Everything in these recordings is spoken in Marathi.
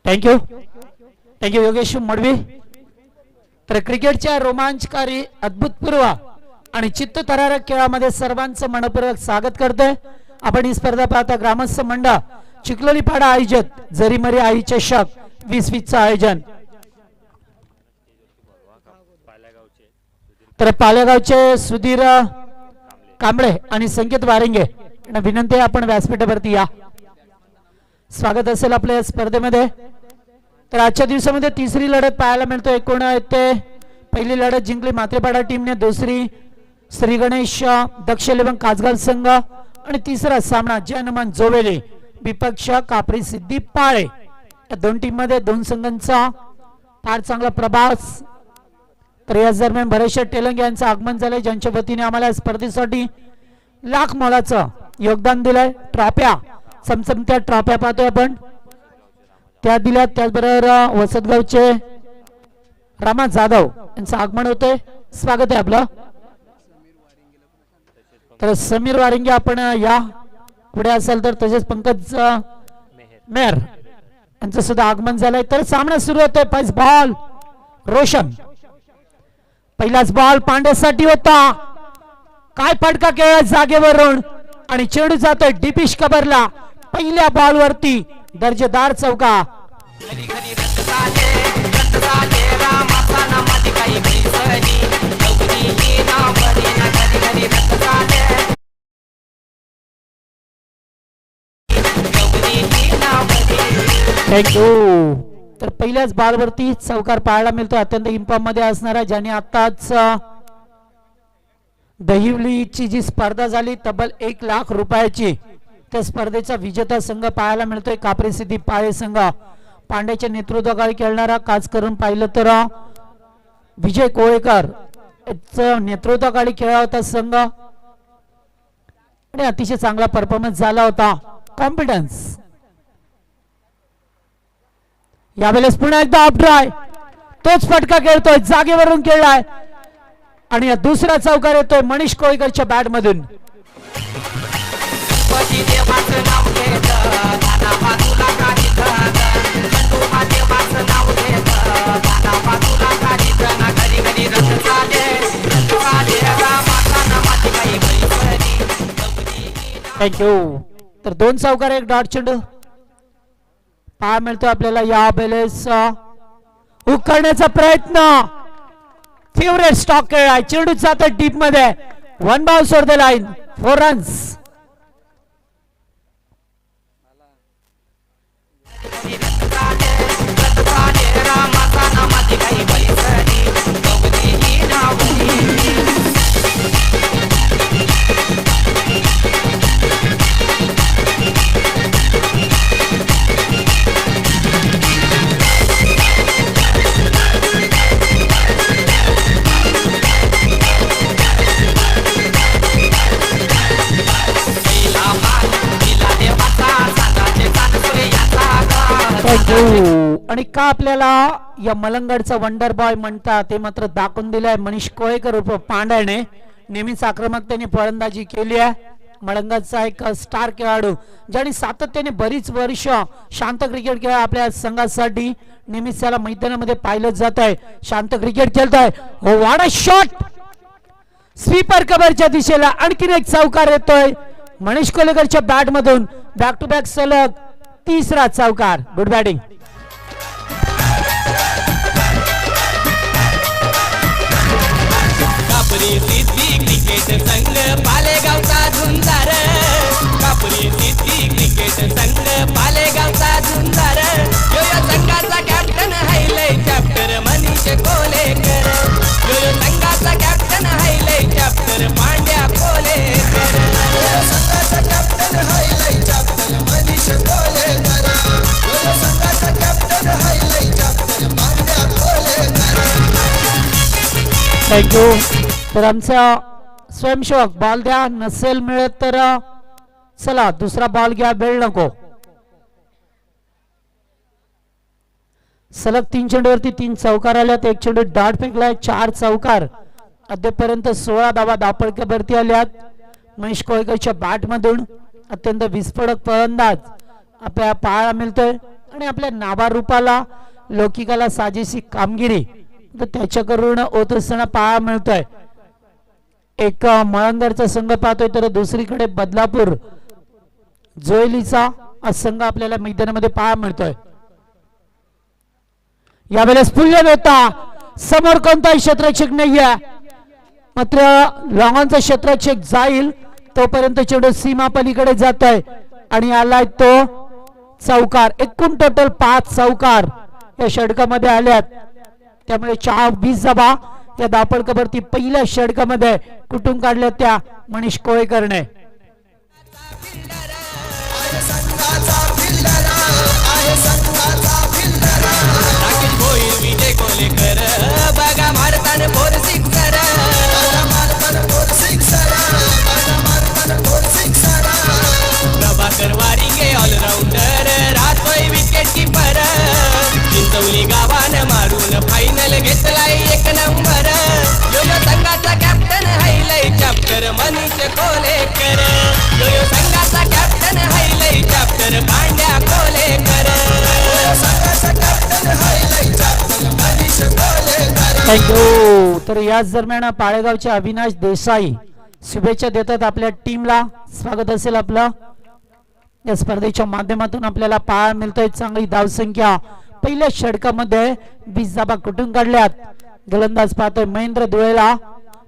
Thank you thank you Yogesh Madavi. तर क्रिकेटच्या रोमांचकारी अद्भुतपूर्व आणि चित्तथरारक खेळामध्ये सर्वांचं मनपूर्वक स्वागत करतोय. आपण ही स्पर्धा पाहता ग्रामस्थ मंडळ चिखलोली पाडा आयोजित जरीमरी आई चषक 2020 आयोजन. तर पालेगावचे सुधीर कांबळे आणि संकेत वारिंगे यांना विनंती आहे आपण व्यासपीठावरती या. स्वागत असेल आपल्या या स्पर्धेमध्ये. तर आजच्या दिवसामध्ये तिसरी लढत पाहायला मिळतो. एकूण येथे पहिली लढत जिंकली मात्रेपाडा टीमने, दुसरी श्री गणेश दक्ष 11 कासगाव संघ आणि तिसरा सामना जय हनुमान जोवेली विपक्ष कापरी सिद्धी पाळे. या दोन टीम मध्ये दोन संघांचा फार चांगला प्रभास. तर याच दरम्यान भरेश तेलंग यांचं आगमन झालंय, ज्यांच्या वतीने आम्हाला स्पर्धेसाठी लाख मोलाचं योगदान दिलंय. ट्रॉफ्या चमचमत्या ट्रॉफ्या पाहतोय आपण त्या दिल्या. त्याचबरोबर वसतगावचे रामा जाधव यांचं आगमन होतंय. स्वागत आहे आपलं. तर समीर वारिंगे आपण या पुढे असाल तर, तसेच पंकज मेहर यांचं सुद्धा आगमन झालंय. तर सामना सुरू होतोय. पहिला बॉल रोशन, पहिलाच बॉल पांड्यासाठी होता. काय फटका केला जागेवरून आणि चेंडू जातोय डिपिश कबरला. पहिल्या बॉल वरती दर्जेदार चौका. थँक्यू. तर पहिल्याच बॉलवरती चौकार पाहायला मिळतो. अत्यंत इम्पॉर्ट मध्ये असणारा, ज्याने आताच दहिवलीची जी स्पर्धा झाली तब्बल 1 लाख रुपयाची, त्या स्पर्धेचा विजेता संघ पाहायला मिळतोय कापरी सिद्धी पाळे संघ. पांड्याच्या नेतृत्वाखाली खेळणारा, खास करून पाहिलं तर विजय कोळेकर याचं नेतृत्वाखाली खेळला होता संघ आणि अतिशय चांगला परफॉर्मन्स झाला होता. कॉन्फिडन्स. यावेळेस पुन्हा एकदा ऑफ ड्राय, तोच फटका खेळतोय, जागेवरून खेळलाय आणि दुसरा चौकार येतोय मनीष कोळेकरच्या बॅट मधून. थँक्यू. तर 2 चौकार 1 डॉट चेंडू पाहायला मिळतो आपल्याला. या वेळेस हुक करण्याचा प्रयत्न, फेवरेट स्टॉक खेळाय, चेंडू जातो डीप मध्ये. 1 बॉल सोड द लाईन, 4 रन्स. आणि का आपल्याला या मलंगडचा वंडर बॉय म्हणतात ते मात्र दाखवून दिलंय मनीष कोळेकर उर्फ पांड्याने. नेहमीच आक्रमकतेने फलंदाजी केली आहे. मलंगडचा एक स्टार खेळाडू, ज्याने सातत्याने बरीच वर्ष शांत क्रिकेट खेळ आपल्या संघासाठी, नेहमीच त्याला मैदानामध्ये पाहिलं जात आहे. शांत क्रिकेट खेळतोय. हो, वाडा शॉट, स्वीपर कव्हरच्या दिशेला. आणखीन एक चौकार येतोय मनीष कोळेकरच्या बॅट मधून. बॅक टू बॅक सलग तिसरा चौकार. Good batting. Kapri Siddhi cricket संघ पालेगावचा झुंजार. कापरी सिद्धी क्रिकेट संघ पालेगावचा झुंजार. यो संघाचा captain highlight chapter Manish Kolekar. यो संघाचा captain highlight chapter Pandya Kolekar. संघाचा captain highlight chapter Manish Kolekar. यो संघाचा captain highlight chapter Pandya Kolekar. Thank you. तर आमचा स्वयंसेवक बॉल द्या, नसेल मिळत तर चला दुसरा बॉल घ्या, वेळ नको. सलग 3 चेंडूवरती 3 चौकार आल्यात. 1 चेंडू डॉट फेकलाय. 4 चौकार. अद्यापर्यंत 16 धावा धापडक्यावरती आल्यात मनीष कोळेकरच्या बॅट मधून. अत्यंत विस्फोटक फलंदाज आपल्याला पाहायला मिळतोय आणि आपल्या नावारूपाला लौकिकाला साजेशी कामगिरी तर त्याच्याकडून होत असताना पाहायला मिळतोय. एक मळंदरचा संघ पाहतोय तर दुसरीकडे बदलापूर जोयलीचा संघ आपल्याला मैदानामध्ये पाहायला मिळतोय. यावेळेस फुल्लेन होता समोर कोणताही क्षेत्ररक्षक नाहीये, मात्र लॉंगॉनचा क्षेत्ररक्षक जाईल तोपर्यंत चेंडू सीमा पलीकडे जात आहे आणि आलाय तो चौकार. एकूण टोटल 5 चौकार या षटकामध्ये आल्यात. त्यामुळे 20 धावा या धावपळकावरती पहिल्या षटकामध्ये कुठून काढल्या त्या मनीष कोळेकरने. राकेश भोईर विजय कोलेकर बघा मारताना 4-6 प्रभाकर वारिंगे ऑलराऊंडर राहतोय विकेट किपर. चिंचवली गावानं मारून फायनल घेतलाय 1 नंबर. योयो संघाचा कॅप्टन हायलाय चॅप्टर मनीष कोलेकर. योयो संघाचा captain हायलाय chapter Pandya Kolekar. Thank you. तर याच दरम्यान पाळेगावचे अविनाश देसाई शुभेच्छा देतात आपल्या टीमला. स्वागत असेल आपलं. या स्पर्धेच्या माध्यमातून आपल्याला पाहायला मिळतोय चांगली धावसंख्या. पहिल्या षटकामध्ये 20 धावा कुठून काढल्यात. गोलंदाज पाहतोय महेंद्र धुळेला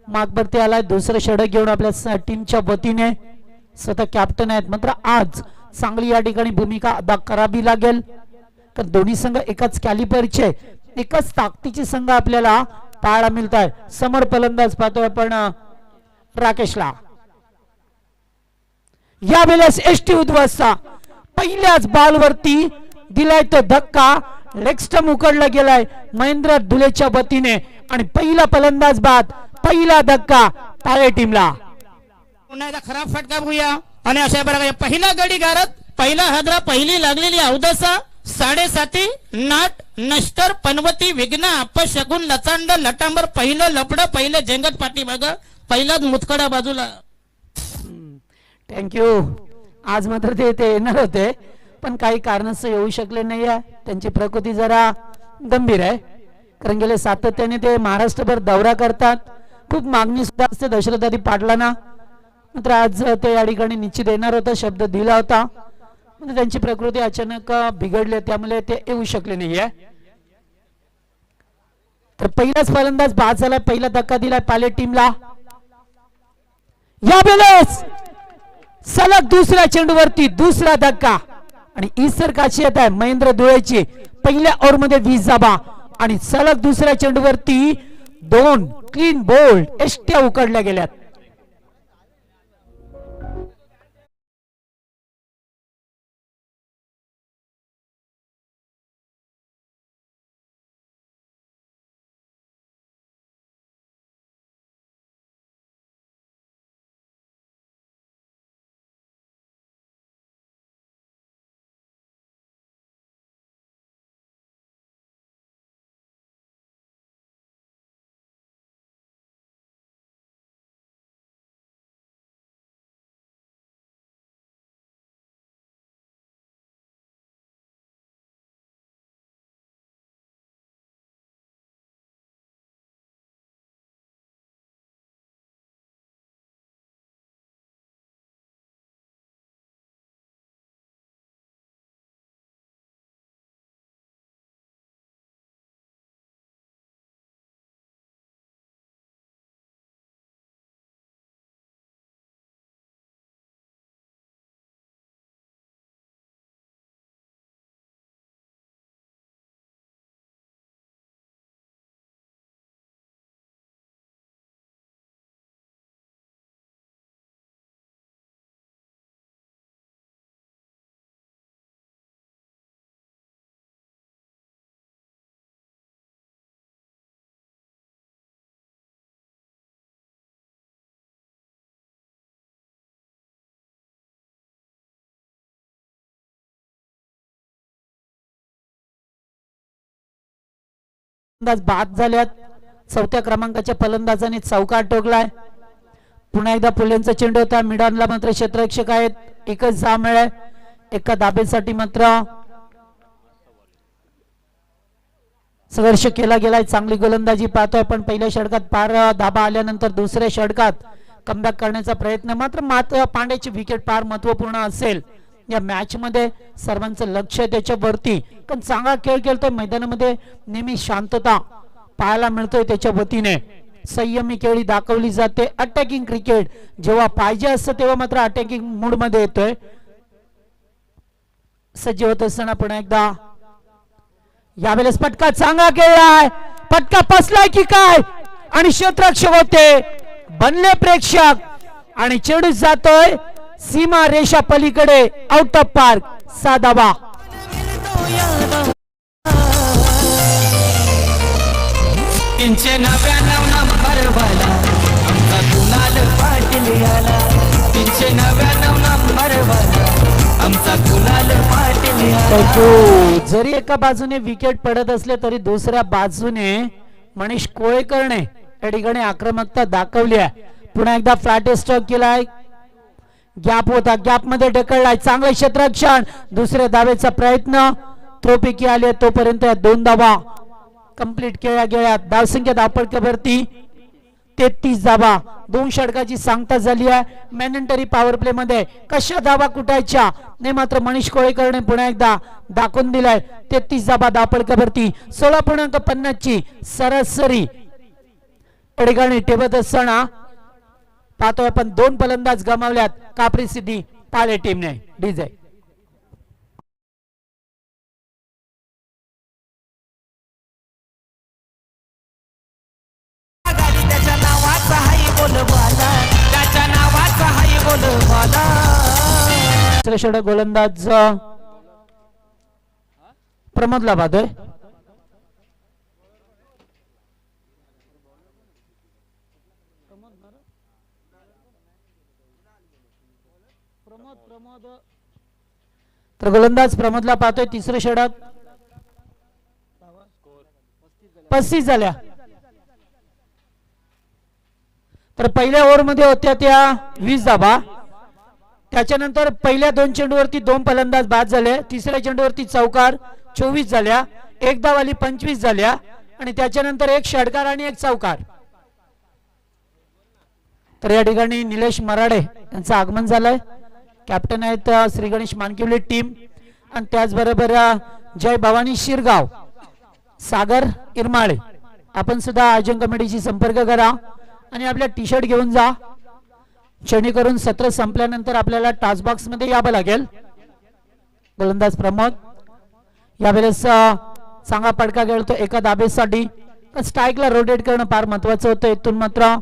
मागवरती आलाय. दुसरं षटक घेऊन आपल्या टीमच्या वतीने स्वतः कॅप्टन आहेत. मात्र आज चांगली या ठिकाणी भूमिका अदा करावी लागेल, कारण दोन्ही संघ एकाच कॅलिबरचे एकाच ताकदीचे संघ आपल्याला पाहायला मिळत आहे. समोर फलंदाज पाहतोय आपण राकेशला. यावेळेस एसटी उद्वासा पहिल्याच बॉलवरती दिलाय तो धक्का. लेग स्टंप उकडला गेलाय महेंद्र धुलेच्या वतीने आणि पहिला फलंदाज बाद पहिला धक्का पाळे टीमला. पुन्हा एकदा खराब फटका बघूया आणि अशा प्रकारे पहिला गडी गारत पहिला हादरा पहिली लागलेली अवदसा 7.5 नाट नष्टर पनवती विघ्न अपशकुन लचांड लटांबर पहिलं लपड पहिलं जंगत पाठी बघ पहिलाच मुतखडा बाजूला. थँक्यू. आज मात्र ते येणार होते पण काही कारणास्तव येऊ शकले नाही आहे. त्यांची प्रकृती जरा गंभीर आहे, कारण गेले सातत्याने ते महाराष्ट्रभर दौरा करतात. खूप मागणी सुद्धा असते दशरथादी पाटलांना. मात्र आज ते या ठिकाणी निश्चित येणार होता, शब्द दिला होता. म्हणजे त्यांची प्रकृती अचानक बिघडली त्यामुळे ते येऊ शकले नाहीये. तर पहिलाच फलंदाज बाद झालाय. पहिला धक्का दिलाय पाले टीमला. यावेळेस सलग दुसऱ्या चेंडूवरती दुसरा धक्का आणि इसर काची येत आहे महेंद्र धुळेची. पहिल्या ओव्हर मध्ये 20 धावा आणि सलग दुसऱ्या चेंडूवरती 2 क्लीन बोल्ड एष्ट्या उकडल्या गेल्यात. बाद झाल्यात. चौथ्या क्रमांकाच्या फलंदाजाने चौकार ठोकलाय. पुन्हा एकदा फुलेंचा चेंडू होता. मिडानला मात्र क्षेत्ररक्षक आहेत. एकच धाव मिळाली. एका धाबेसाठी मात्र संघर्ष केला गेलाय, चांगली गोलंदाजी पाहतोय, पण पहिल्या षटकात पार धाबा आल्यानंतर दुसऱ्या षटकात कमबॅक करण्याचा प्रयत्न. मात्र पांड्याची विकेट फार महत्वपूर्ण असेल या मॅच मध्ये. सर्वांचं लक्ष त्याच्यावरती, पण चांगला खेळ खेळतोय मैदानामध्ये, नेहमी शांतता पाहायला मिळतोय त्याच्या वतीने. संयमी खेळी दाखवली जाते. अटॅकिंग क्रिकेट जेव्हा पाहिजे असतं तेव्हा मात्र अटॅकिंग मूड मध्ये येतोय. सज्ज होत असताना पुन्हा एकदा यावेळेस पटका चांगला खेळलाय, पटका पसलाय की काय, आणि क्षेत्ररक्षक होते, बनले प्रेक्षक, आणि चेंडू जातोय सीमा रेषा पलीकडे, आउट ऑफ पार्क. 6 धावा. तीनशे 99 नंबर वाला आमचा कुणाल पाटील आला. 399 नंबर वाला आमचा कुणाल पाटील आला. जरी एका बाजूने विकेट पडत असले तरी दुसऱ्या बाजूने मनीष कोळेकरने या ठिकाणी आक्रमकता दाखवली आहे. पुन्हा एकदा फ्लॅट स्ट्रोक केलाय, गॅप होता, गॅप मध्ये ढकललाय, चांगले क्षेत्ररक्षण, दुसऱ्या धावेचा प्रयत्न, थ्रोपैकी आले तोपर्यंत 2 धावा कंप्लीट केल्या गेल्या. धावसंख्या धावपळकावरती 33 धावा. 2 षटकाची सांगता झाली आहे. मॅनेटरी पॉवर प्ले मध्ये कशा धावा कुटायच्या नाही मात्र मनीष कोळेकरने पुन्हा एकदा दाखवून दिलाय. 33 धावा धावपळकावरती 16.50 ची सरासरी या ठिकाणी ठेवत असताना पाहतोय आपण 2 फलंदाज गमावल्यात कापरी सिद्धी पाले टीमने. डीजे षटक गोलंदाज प्रमोदला पाहतोय. तर गोलंदाज प्रमोदला पाहतोय. तिसरं षटक 35 झाल्या. तर पहिल्या ओव्हर मध्ये होत्या त्या 20 धावा. त्याच्यानंतर पहिल्या 2 चेंडूवरती 2 फलंदाज बाद झाले. तिसऱ्या चेंडूवरती चौकार 24 झाल्या. एक धावाली 25 झाल्या, आणि त्याच्यानंतर 1 षटकार आणि 1 चौकार. तर या ठिकाणी निलेश मराडे यांचं आगमन झालंय. कॅप्टन आहेत श्री गणेश मानकिवली टीम, आणि त्याचबरोबर जय भवानी शिरगाव, सागर इरमाळे. आपण सुद्धा आयोजन कमिटीशी संपर्क करा आणि आपल्या टी शर्ट घेऊन जा, जेणेकरून सत्र संपल्यानंतर आपल्याला टास्क बॉक्स मध्ये यावं लागेल. गोलंदाज प्रमोद यावेळेस चांगला पडका खेळतो एका धाबेसाठी. स्ट्राईकला रोटेट करणं फार महत्वाचं होतं. इथून मात्र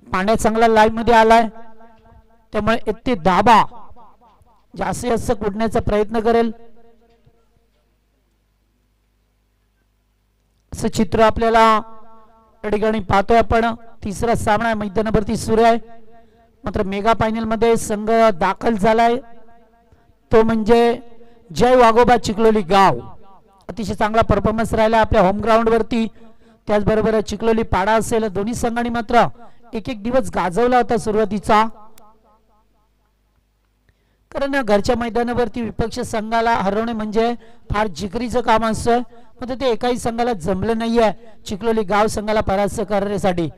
पांड्या चांगला लाईव्ह मध्ये आलाय, त्यामुळे इतके धाबा जास्तीत जास्त कुटण्याचा प्रयत्न करेल असं चित्र आपल्याला या ठिकाणी पाहतोय आपण. तिसरा सामना मैदानावरती सुरू आहे. मात्र मेगा फायनल मध्ये संघ दाखल झालाय तो म्हणजे जय वाघोबा चिखलोली गाव. अतिशय चांगला परफॉर्मन्स राहिला आपल्या होम ग्राउंड वरती. त्याचबरोबर चिखलोली पाडा असेल, दोन्ही संघांनी मात्र एक दिवस गाजवला होता सुरुवातीचा. कारण घरच्या मैदानावरती विपक्ष संघाला हरवणे म्हणजे फार जिगरीचं काम असतं. मात्र ते एकाही संघाला जमलं नाहीये चिखलोली गाव संघाला परास्त करण्यासाठी.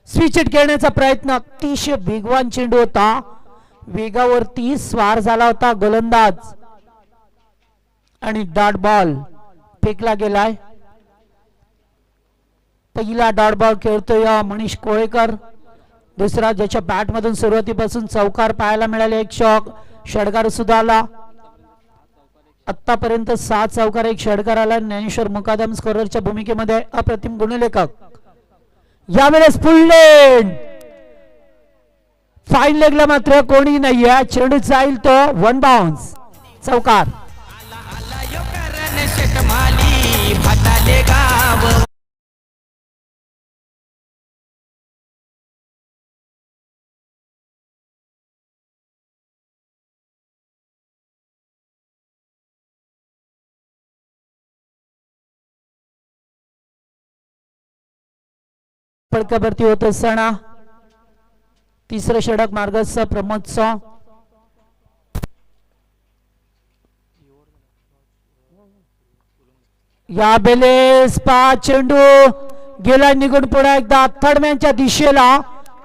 स्विच हिट खेळण्याचा प्रयत्न, अतिशय वेगवान चेंडू होता, वेगावरती स्वार झाला होता गोलंदाज, आणि डॉट बॉल फेकला गेलाय. पहिला डॉट बॉल खेळतोय मनीष कोळेकर. दुसरा ज्याच्या बॅट मधून सुरुवातीपासून चौकार पाहायला मिळाले, 1 षटकार सुद्धा आला. आतापर्यंत 7 चौकार 1 षटकार आला. ज्ञानेश्वर मुकादम स्कोररच्या भूमिकेमध्ये अप्रतिम गुणलेखक. यावेळेस फुल लेन, फाईन लेगला मात्र कोणी नाहीये. चेंडू जाईल तो 1 बाउन्स, चौकार. पडकावरती होत असताना तिसरं षटक मार्गस्थ प्रमोदचं. या बेलेस पा चेंडू गेला निघून पुढे एकदा थर्ड मॅनच्या दिशेला.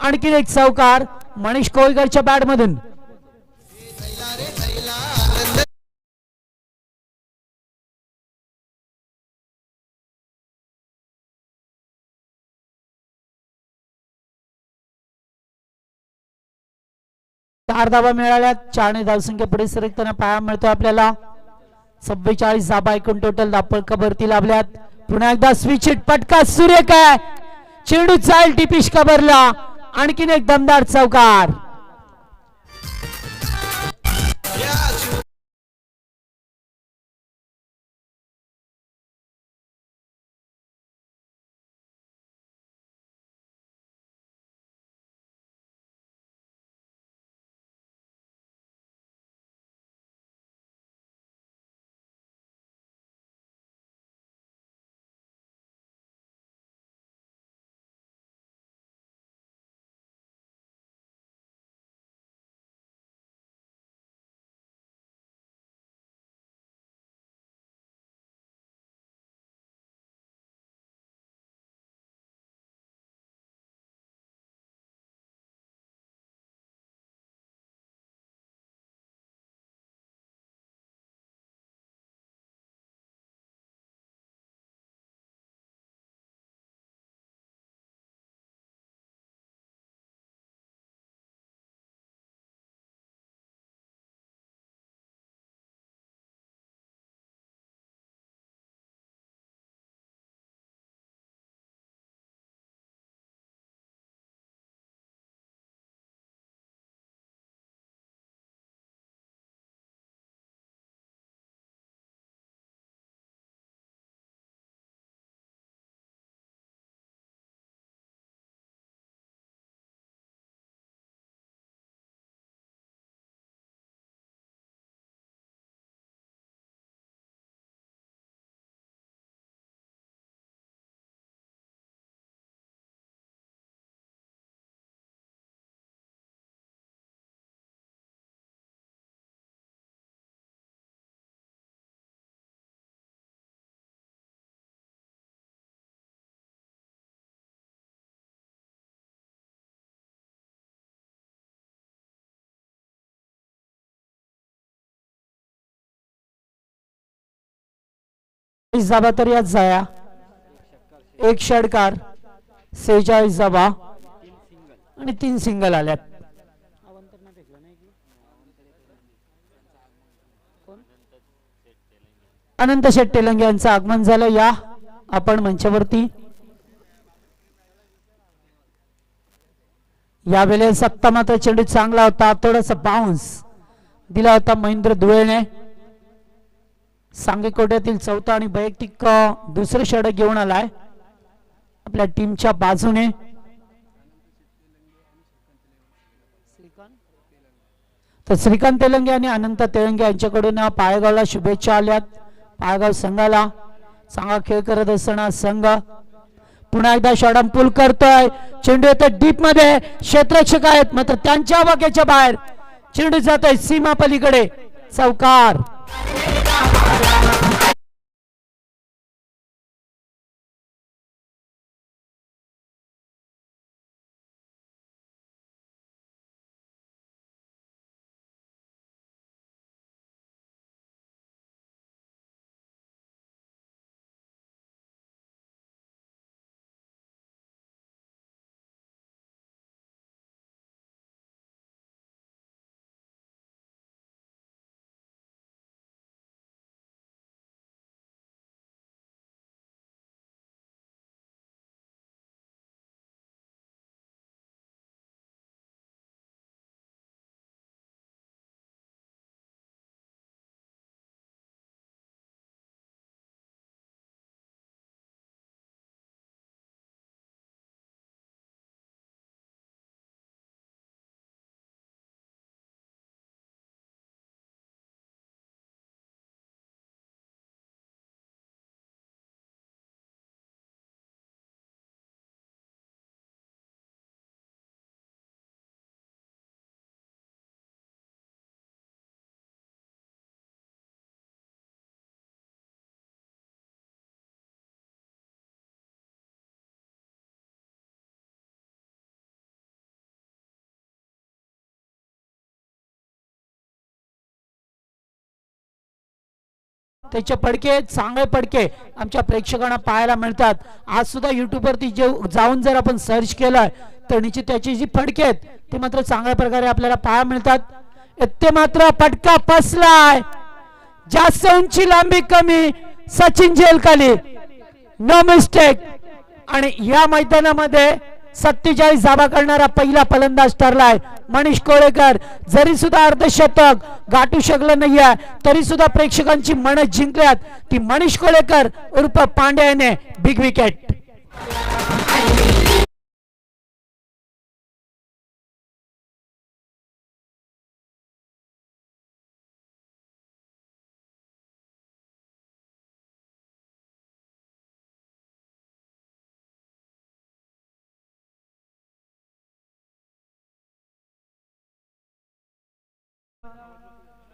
आणखी एक चौकार मनीष कोळकरच्या बॅट मधून. चार धावा मिळाल्या. 4 धावसंख्या पुढे सरकताना पाहायला मिळतो आपल्याला. 44 धाबा एकूण टोटल धापळका भरती लाभल्यात. पुन्हा एकदा स्विच हिट पटका सुरेख आहे. चेंडू जाईल टिपिश कबरला. आणखीन एक दमदार चौकार. धाबा तर याच जाया. एक षटकार 46 धाबा आणि 3 सिंगल आल्यात. अनंत शेट तेलंगे यांचं आगमन झालं. या आपण मंचावरती. यावेळेस सत्ता मात्र चेंडू चांगला होता. थोडासा बाउन्स दिला होता महेंद्र धुळेने. सांगेकोट्यातील चौथा आणि वैयक्तिक दुसरं षटक घेऊन आलाय आपल्या टीमच्या बाजूने. तर श्रीकांत तेलंगे आणि अनंत तेलंगे यांच्याकडून पायगावला शुभेच्छा आल्यात. पायगाव संघाला चांगला खेळ करत असताना संघ पुन्हा एकदा शॉटम पुल करतोय. चेंडू येतो डीप मध्ये. क्षेत्ररक्षक आहेत मात्र त्यांच्या वाक्याच्या बाहेर. चेंडू जातोय सीमा पलीकडे. चौकार. त्याचे पडके चांगले पडके आमच्या प्रेक्षकांना पाहायला मिळतात. आज सुद्धा युट्यूबवरती जाऊन जर आपण सर्च केलं तर निश्चित त्याची जी फडके आहेत ते मात्र चांगल्या प्रकारे आपल्याला पाहायला मिळतात. ते मात्र फटका फसलाय, जास्त उंची लांबी कमी, सचिन जेलखाली, नो मिस्टेक. आणि या मैदानामध्ये 47 धावा करणारा पहिला फलंदाज ठरलाय मनीष कोळेकर. जरी सुद्धा अर्धशतक गाठू शकलं नाहीये तरी सुद्धा प्रेक्षकांची मन जिंकल्यात. ती मनीष कोळेकर उर्फ पांड्या याने बिग विकेट.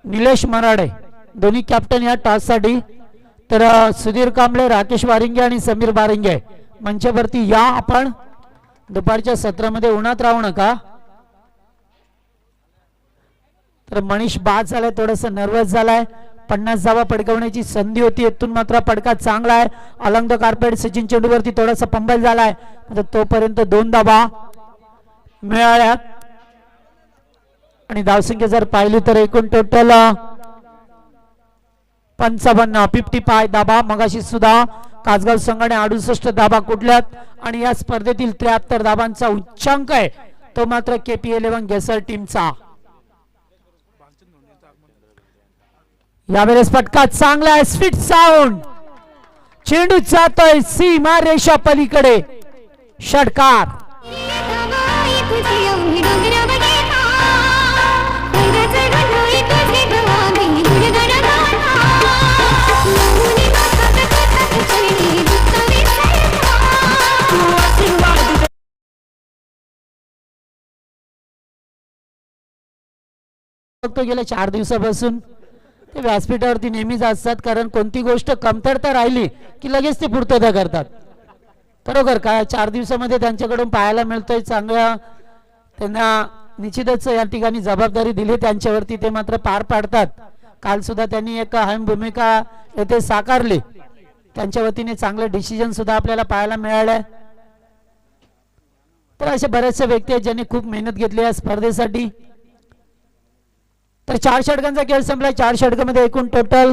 निलेश मराडे दोन्ही कॅप्टन या टॉस साठी. तर सुधीर कांबळे, राकेश वारिंगे आणि समीर बारिंगे मंचावरती या. आपण दुपारच्या सत्रामध्ये उन्हात राहू नका. तर मनीष बाद झालाय, थोडस नर्वस झालाय. 50 धावा पडकवण्याची संधी होती, इथून मात्र पडका चांगला आहे. अलंग द कार्पेट सचिन चेंडूवरती थोडासा पंबल झालाय, तोपर्यंत 2 धावा मिळाल्यात. आणि धावसंख्या जर पाहिली तर एकूण टोटल 55 धाबा. मगाशी सुद्धा कासगाव संघाने 68 धाबा कुठल्यात आणि या स्पर्धेतील 73 धाबांचा उच्चांक आहे तो मात्र KP11 गेसर टीमचा. यावेळेस फटका चांगला आहे, स्वीट साऊंड, चेंडू जातोय सीमा रेषा पलीकडे, षटकार. गेल्या 4 दिवसापासून ते व्यासपीठावरती नेहमीच असतात, कारण कोणती गोष्ट कमतरता राहिली की लगेच ते पूर्तता करतात. खरोखर काय 4 दिवसामध्ये त्यांच्याकडून पाहायला मिळतंय चांगल्या. त्यांना निश्चितच या ठिकाणी जबाबदारी दिली त्यांच्यावरती, ते मात्र पार पाडतात. काल सुद्धा त्यांनी एक अहम भूमिका येथे साकारली, त्यांच्या वतीने चांगले डिसिजन सुद्धा आपल्याला पाहायला मिळाले. तर असे बरेचसे व्यक्ती आहेत ज्यांनी खूप मेहनत घेतली या स्पर्धेसाठी. तर 4 षटकांचा खेळ संपला. 4 षटकामध्ये एकूण टोटल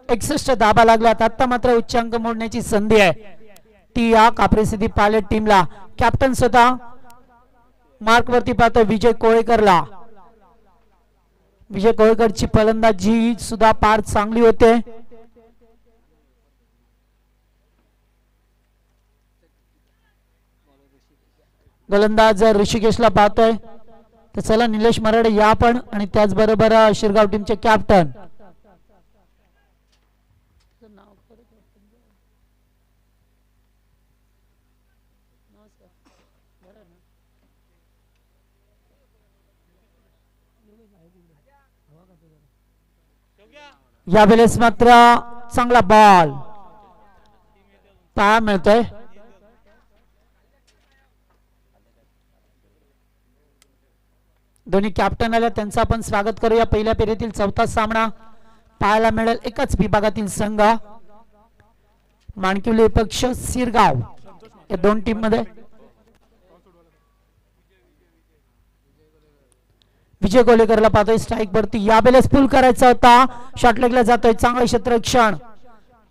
61 धाबा लागल्यात. आता मात्र उच्चांक मोडण्याची संधी आहे ती या काप्रेसिद्धी पायलट टीमला. कॅप्टन स्वतः मार्क वरती पाहतो विजय कोळेकरला. विजय कोळेकरची फलंदाजी सुद्धा फार चांगली होते. गोलंदाज ऋषिकेशला पाहतोय. तर चला निलेश मराडे या पण, आणि त्याचबरोबर शिरगाव टीमचे कॅप्टन यावेळेस मात्र चांगला बॉल पाहायला मिळतोय. दोन्ही कॅप्टन आले, त्यांचं आपण स्वागत करूया. पहिल्या फेरीतील 4था सामना पाहायला मिळेल. एकाच विभागातील संघ माणकिवली पक्ष सिरगाव या 2 टीम मध्ये. विजय कोलेकरला पाहतोय स्ट्राईक वरती. यावेळेस पुल करायचा होता, शॉट लेगला जातोय. चांगलं क्षेत्ररक्षण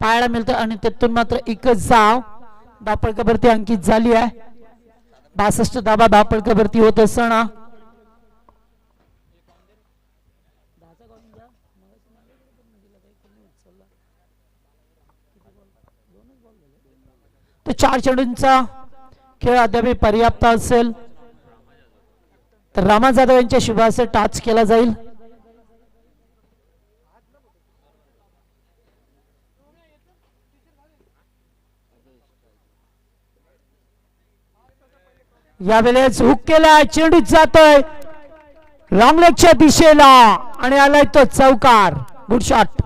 पाहायला मिळतं आणि त्यातून मात्र एकच धाव धापळकावरती अंकित झाली आहे. 62 धाबा धापळकावरती होत असताना तो 4 चेंडूंचा खेळ अद्याप पर्याप्त असेल तर रामा जाधव यांच्या शुभासे टाच केला जाईल. यावेळेस हुक केला, चेंडू जातोय लॉंग लेगच्या दिशेला आणि आलाय तो चौकार. Good shot.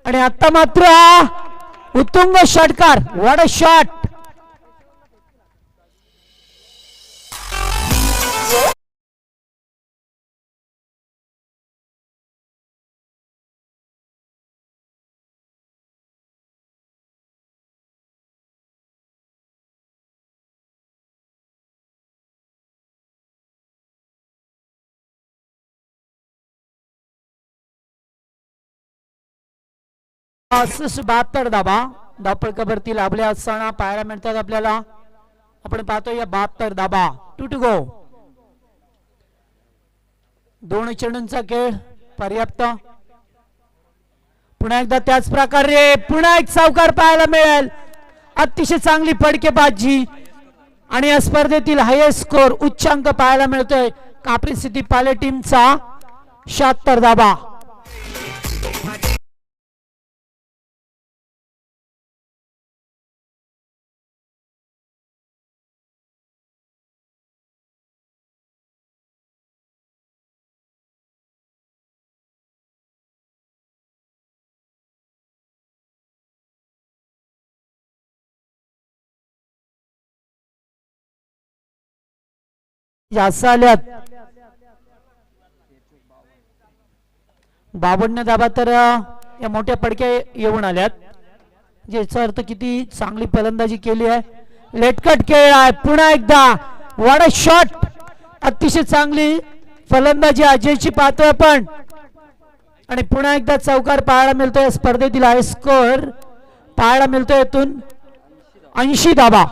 आणि आता मात्र उत्तुंग षटकार, व्हॉट अ शॉट. असं 72 धाबा धावपळकावरती लाभल्या असताना पाहायला मिळतात आपल्याला. आपण पाहतो या 72 धाबा. 2 to go. दोन चेंडूंचा खेळ पर्याप्त. पुन्हा एकदा त्याच प्रकारे पुन्हा एक चौकार पाहायला मिळेल. अतिशय चांगली फटकेबाजी आणि या स्पर्धेतील हायेस्ट स्कोर उच्चांक पाहायला मिळतोय कापरी सिटी पाले टीमचा 76 धाबा. जास्त आल्यात 52 धाबा तर या मोठ्या पडक्या येऊन आल्यात. ज्याचा अर्थ किती चांगली फलंदाजी केली आहे. लेटकट खेळ आहे. पुन्हा एकदा व्हॉट अ शॉट. अतिशय चांगली फलंदाजी अजयची पाहतोय आपण आणि पुन्हा एकदा चौकार पाहायला मिळतोय. स्पर्धेतील हाय स्कोर पाहायला मिळतोय यातून 80 धाबा.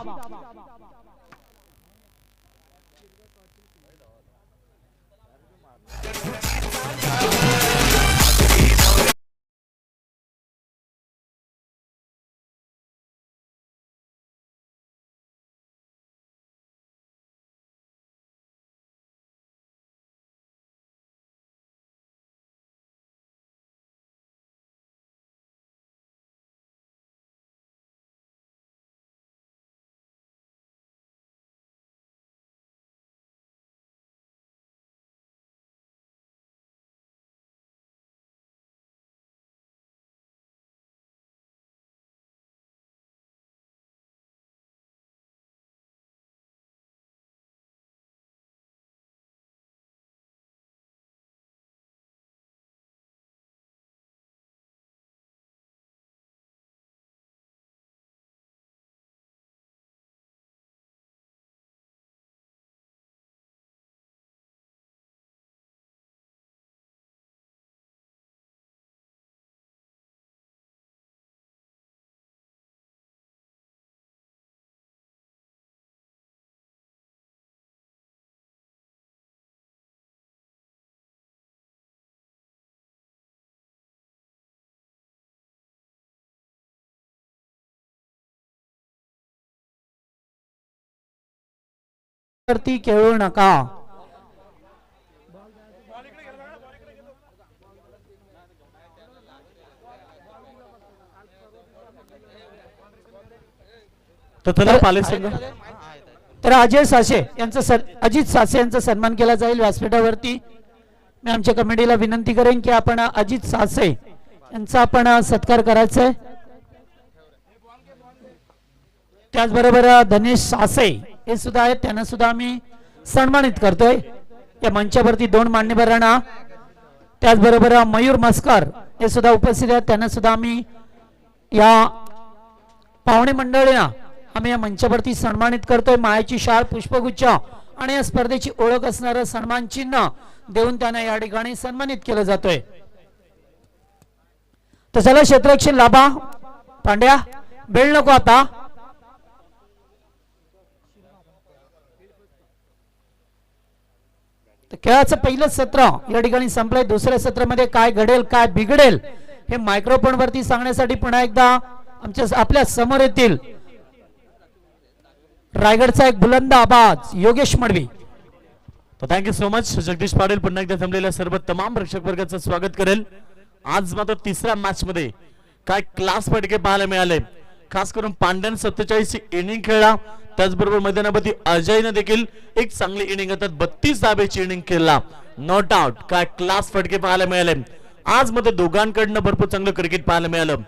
वरती खेळू नका. तर अजय सासे यांचा अजित सासे यांचा सन्मान केला जाईल व्यासपीठावरती. मी आमच्या कमिटीला विनंती करेन की आपण अजित सासे यांचा आपण सत्कार करायचा आहे. त्याचबरोबर धनेश सासे हे सुद्धा आहेत, त्यांना सुद्धा आम्ही सन्मानित करतोय या मंचावरती. 2 मान्यवरांना त्याचबरोबर मयूर मस्कर हे सुद्धा उपस्थित आहेत, त्यांना सुद्धा आम्ही या पाहुणे मंडळींना आम्ही या मंचावरती सन्मानित करतोय. मायाची शाल पुष्पगुच्छ आणि या स्पर्धेची ओळख असणारं सन्मान चिन्ह देऊन त्यांना या ठिकाणी सन्मानित केलं जातोय. तर चला क्षेत्ररक्षण लाभा. पांड्या बेल नको आता. खेळाचं पहिलं सत्र या ठिकाणी संपलंय. दुसऱ्या सत्रामध्ये काय घडेल काय बिघडेल हे मायक्रोफोन वरती सांगण्यासाठी पुन्हा एकदा आपल्या समोर येतील रायगडचा एक बुलंद आवाज Yogesh Madavi. Thank you so much. Jagdish Patil पुन्हा एकदा थांबलेल्या सर्व तमाम प्रेक्षक वर्गाचं स्वागत करेल. आज मात्र तिसऱ्या मॅच मध्ये काय क्लास फटके पाहायला मिळाले. खास करून पांड्यान 47 ची इनिंग खेळला. त्याचबरोबर मैदानावरती अजयने देखील एक चांगली इनिंग अर्थात 32 धाब्याची इनिंग खेळला. नो डाऊट काय क्लास फटके पाहायला मिळाले. आज मध्ये दोघांकडनं भरपूर चांगलं क्रिकेट पाहायला मिळालं.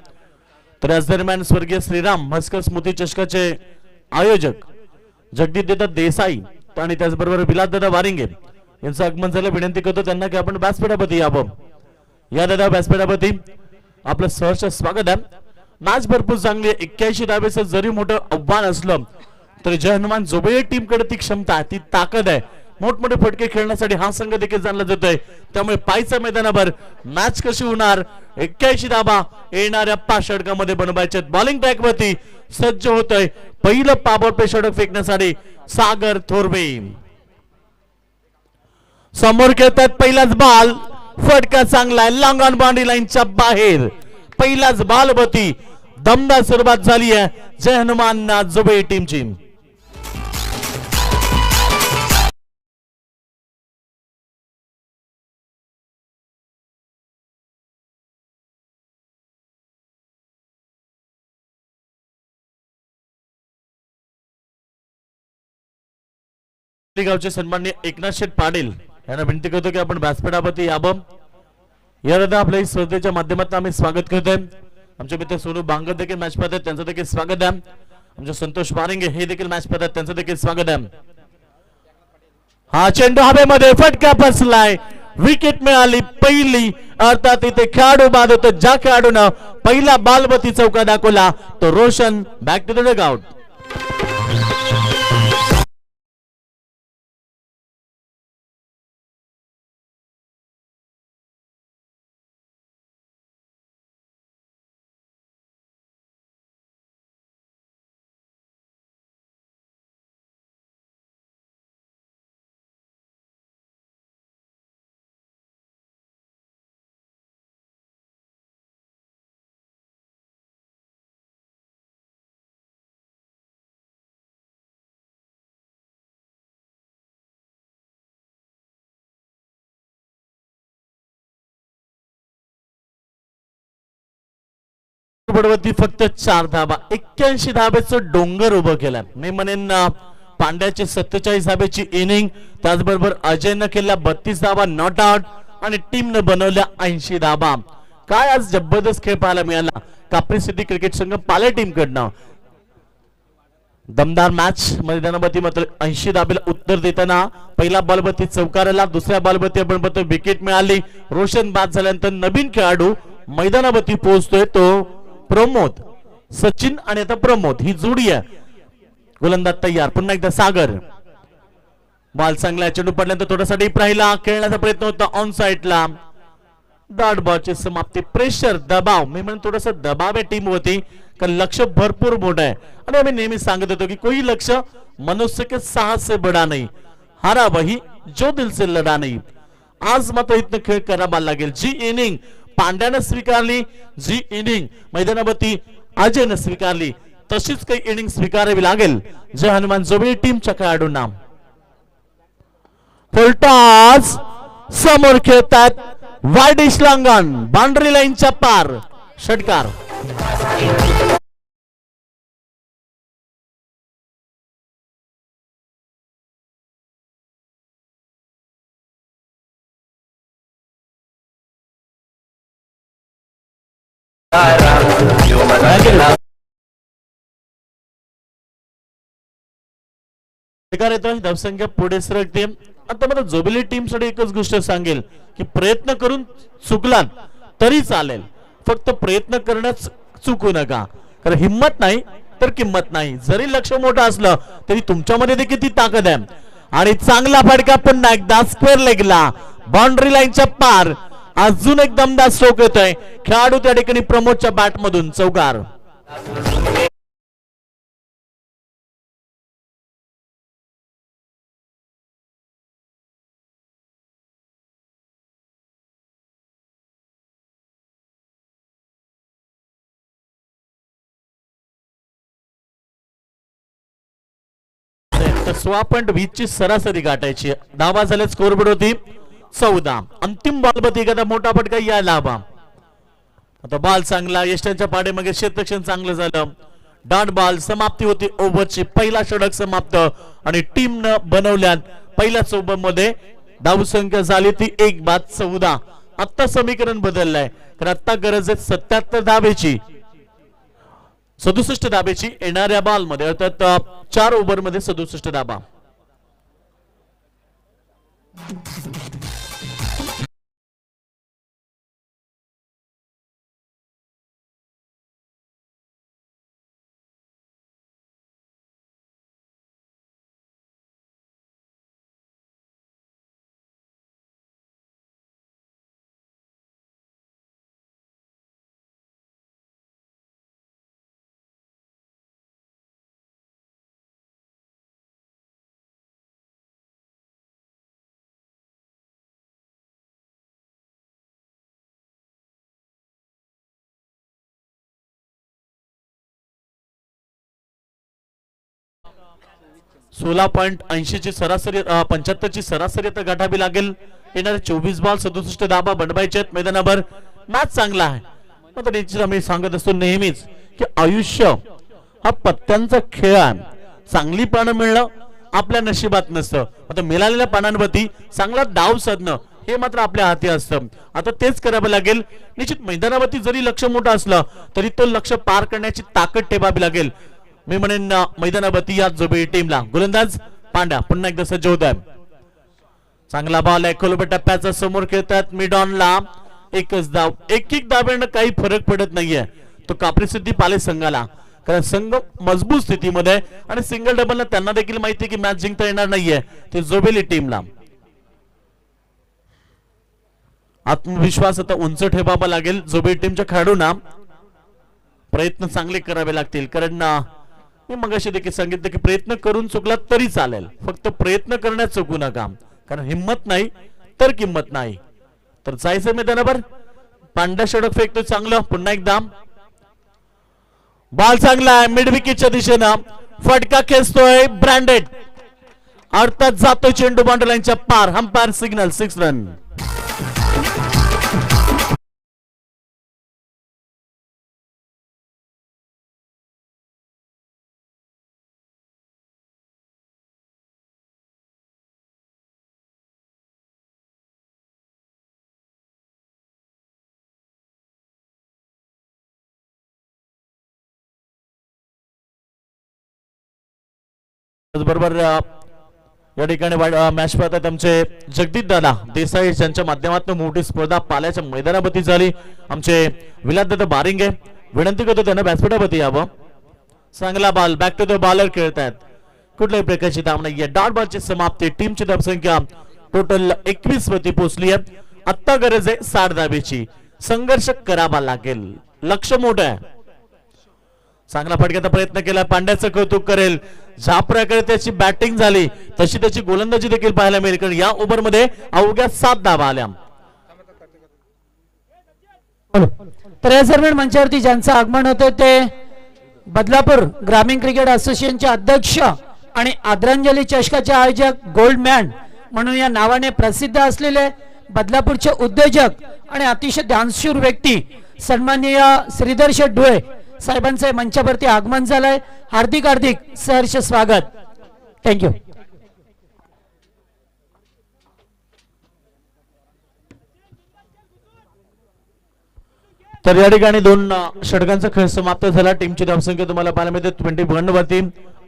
तर याच दरम्यान स्वर्गीय श्रीराम म्हस्कर स्मृती चषकाचे आयोजक जगदीशदादा देसाई आणि त्याचबरोबर विलासदादा वारिंगे यांचं आगमन झालं. विनंती करतो त्यांना की आपण व्यासपीठावरती यावं. या दादा व्यासपीठावरती आपलं सहर्ष स्वागत आहे. मॅच भरपूर चांगली 81 धावेचं जरी मोठं आव्हान असलं तरी जय हनुमान जोबळे टीम कडे ती क्षमता ती ताकद आहे. मोठमोठे फटके खेळण्यासाठी हा संघ देखील जाणला जातोय. त्यामुळे पायच्या मैदानावर मॅच कशी होणार 81 धाबा येणाऱ्या 5 षटकामध्ये बनवायचे. बॉलिंग ट्रॅक वरती सज्ज होतोय पहिलं पावर पे षटक फेकण्यासाठी सागर थोरवे. समोर खेळतात पहिलाच बॉल फटका चांगला आहे लॉंग ऑन बाउंड्री लाईनच्या बाहेर. पहिलाच बॉल वरती दमदार सुरुवात झाली आहे जय हनुमान जोबळे टीमची. गावचे सन्माननीय एकनाथ शेठ पाटील यांना विनंती करतो की आपण व्यासपीठावरती यावं. या दादा आपल्या स्पर्धेच्या माध्यमातून आम्ही स्वागत करतोय. आमचे मित्र सोनू बांगर देखील मॅच पाहतात त्यांचं देखील स्वागत आहे. आमचे संतोष वारिंगे हे देखील मॅच पाहतात त्यांचं देखील स्वागत आहे. हा चेंडू हवेमध्ये फटका बसलाय विकेट मिळाली पहिली. अर्थात इथे खेळाडू बाद होतो. ज्या खेळाडूनं पहिला बॉलवरती चौका दाखवला तो Roshan back to the dugout. बडवती फक्त 4 धाबा 81 धाब्याचं डोंगर उभं केलं. मी म्हणेन पांड्याचे 47 धाब्याची इनिंग त्याचबरोबर अजयनं केल्या 32 धाबा नॉट आउट आणि टीमनं बनवल्या 80 धाबा. काय आज जबरदस्त खेळ पाहायला मिळाला कापरी सिटी क्रिकेट संघ पाले टीम कडनं. दमदार मॅच मैदानावरती मात्र 80 धाब्याला उत्तर देताना पहिला बॉलवरती चौकाराला दुसऱ्या बॉलवरती आपण बघतो विकेट मिळाली. रोशन बाद झाल्यानंतर नवीन खेळाडू मैदानावरती पोहोचतोय तो प्रमोद. सचिन आणि आता प्रमोद ही जोडी आहे. गोलंदाज तयार. पुन्हा एकदा सागर. बॉल चांगला चेंडू पडल्यानंतर थोडासा डीप राहिला खेळण्याचा प्रयत्न होता ऑन साइडला. डॉट बॉलची समाप्ती. प्रेशर दबाव मी म्हणून थोडासा दबाव आहे टीम होती कारण लक्ष भरपूर मोठं आहे आणि आम्ही नेहमी सांगत होतो की कोई लक्ष मनुष्य के साहस से बडा नाही हारा वही जो दिल से लढा नाही. आज मात्र इथनं खेळ करावा लागेल. जी इनिंग पांड्यानं स्वीकारली जी इनिंग मैदानावरती अजयनं स्वीकारली तशीच काही इनिंग स्वीकारावी लागेल जय हनुमान जोबळे टीमच्या खेळाडूंना. फुलटॉस समोर खेळतात वाईडिश लांगण बाउंड्री लाईनच्या पार षटकार. धावसंख्या पुढे सरकते. आता मला जोबेली टीम साठी एकच गोष्ट सांगेल की प्रयत्न करून चुकलात तरी चालेल फक्त प्रयत्न करण्यात चुकू नका कारण हिम्मत नाही तर किंमत नाही. जरी लक्ष मोठं असलं तरी तुमच्यामध्ये देखील ती ताकद आहे. आणि चांगला फटका पुन्हा एकदा स्क्वेअर लेगला बाउंड्री लाईनच्या पार. अजून एक दमदार स्ट्रोक येतोय खेळाडू त्या ठिकाणी प्रमोदच्या बॅट मधून चौकार. सोळा पॉइंट 20 ची सरासरी गाठायची. धावा झाल्या स्कोरबोर्ड होती 14. अंतिम बॉल मध्ये एखादा मोठा फटका यायला हवा. आता बॉल चांगला यष्टांच्या पाठीमागे क्षेत्ररक्षण चांगलं झालं. डॉट बॉल समाप्ती होती ओव्हरची. पहिला षटक समाप्त आणि टीमनं बनवल्यात पहिल्याच ओव्हर मध्ये धावसंख्या झाली ती 1 बाद 14. आता समीकरण बदललंय, तर आता गरज आहे 77 धाब्याची, 67 धाब्याची येणाऱ्या बॉल मध्ये, अर्थात 4 ओव्हर मध्ये 67 धाबा. सोळा 16.80 ची सरासरी, 75 ची सरासरी आता गाठावी लागेल. येणारे 24 बॉल 67 धाबा बनवायचे आहेत मैदानावर. मॅच चांगला आहे, मात्र निश्चित आम्ही सांगत असतो नेहमीच की आयुष्य हा पत्त्यांचा खेळ आहे. चांगली पानं मिळणं आपल्या नशिबात नसतं, आता मिळालेल्या पानांवरती चांगला डाव साधणं हे मात्र आपल्या हाती असतं. आता तेच करावं लागेल. निश्चित मैदानावरती जरी लक्ष मोठं असलं तरी तो लक्ष पार करण्याची ताकद ठेवावी लागेल. मी म्हणेन मैदानावरती या जोबी टीमला. गोलंदाज पांड्या पुन्हा एकदा सज्ज होत आहे. चांगला बॉल आहे, खोलबट टप्प्याचा समोर खेळतात मिडॉनला. एकच धाव, एक धाब्यानं काही फरक पडत नाहीये तो कापरी सिद्धी पाले संघाला, कारण संघ मजबूत स्थितीमध्ये आहे आणि सिंगल डबलला त्यांना देखील माहिती आहे की मॅच जिंकता येणार नाहीये ते जोबेली टीमला. आत्मविश्वास आता उंच ठेवावा लागेल जोबेली टीमच्या खेळाडूंना. प्रयत्न चांगले करावे लागतील, कारण मी मगाशी देखील सांगितलं की प्रयत्न करून चुकला तरी चालेल, फक्त प्रयत्न करण्यात चुकू नका, कारण हिम्मत नाही तर किंमत नाही. तर जायचं मैदानावर. पांड्या षटक फेकतो चांगलं, पुन्हा एकदा बॉल चांगला आहे मिड विकेटच्या दिशेनं, फटका खेचतोय ब्रँडेड, अर्थात जातोय चेंडू बाउंड्री लाईनच्या पार. Umpire signal 6 run. बरोबर या ठिकाणी मॅच पाहतात आमचे जगदीश दादा देसाई यांच्या माध्यमातून मोठी स्पर्धा पाल्याच्या मैदानावरती झाली. आमचे विलासदादा बारिंगे विनंती करतो त्यांना व्यासपीठावरती यावं. चांगला ball back to the bowler खेळतात, कुठल्याही प्रकारची धाव नाहीये. डॉट बॉलची समाप्ती. टीमची धावसंख्या टोटल 21 वरती पोहोचली आहे. आता गरज आहे 60 धावेची. संघर्ष करावा लागेल, लक्ष मोठं आहे. चांगला फटक्याचा प्रयत्न केला, पांड्याचं कौतुक करेल. ज्या प्रकारे त्याची बॅटिंग झाली तशी त्याची गोलंदाजी देखील पाहायला मिळेल, कारण या ओव्हर मध्ये अवघ्या 7 धावा आल्या. तर या दरम्यान मंचावरती ज्यांचं आगमन होतं ते बदलापूर ग्रामीण क्रिकेट असोसिएशनचे अध्यक्ष आणि आदरांजली चषकाचे आयोजक गोल्डमॅन म्हणून या नावाने प्रसिद्ध असलेले बदलापूरचे उद्योजक आणि अतिशय ध्यानशूर व्यक्ती सन्माननीय श्रीधर शेठ ढुळे साहेबांचे मंचावरती आगमन झालंय. हार्दिक हार्दिक सहर्ष स्वागत. थँक्यू. तर या ठिकाणी 2 षटकांचा खेळ समाप्त झाला. टीमची धावसंख्या तुम्हाला पाहायला मिळते 21 वरती.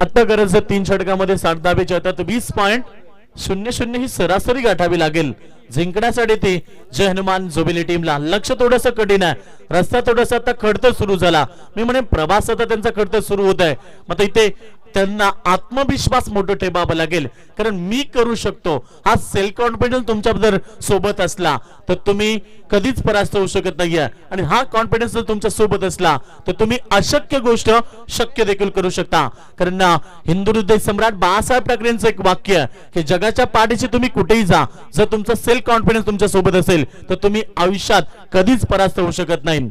आता गरज 3 षटकामध्ये 60 धावेची, आता 20.00 ही सरासरी गाठावी लागेल जिंकण्यासाठी. ती जय हनुमान जोबिली टीमला. लक्ष थोडंसं कठीण आहे, रस्ता थोडासा आता खडतर सुरू झाला. मी म्हणेन प्रवास आता त्यांचा खडतर सुरू होत आहे. मग इथे त्यांना आत्मविश्वास मोठं ठेवावा लागेल, कारण मी करू शकतो हा सेल्फ कॉन्फिडन्स तुमच्या जर सोबत असला तर तुम्ही कधीच परास्त होऊ शकत नाहीये. आणि हा कॉन्फिडन्स जर तुमच्या सोबत असला तर तुम्ही अशक्य गोष्ट शक्य देखील करू शकता. कारण हिंदू हृदय सम्राट बाळासाहेब ठाकरेंचं एक वाक्य आहे की जगाच्या पाठीशी तुम्ही कुठेही जा, जर तुमचा सेल्फ कॉन्फिडन्स तुमच्या सोबत असेल तर तुम्ही आयुष्यात कधीच परास्त होऊ शकत नाही.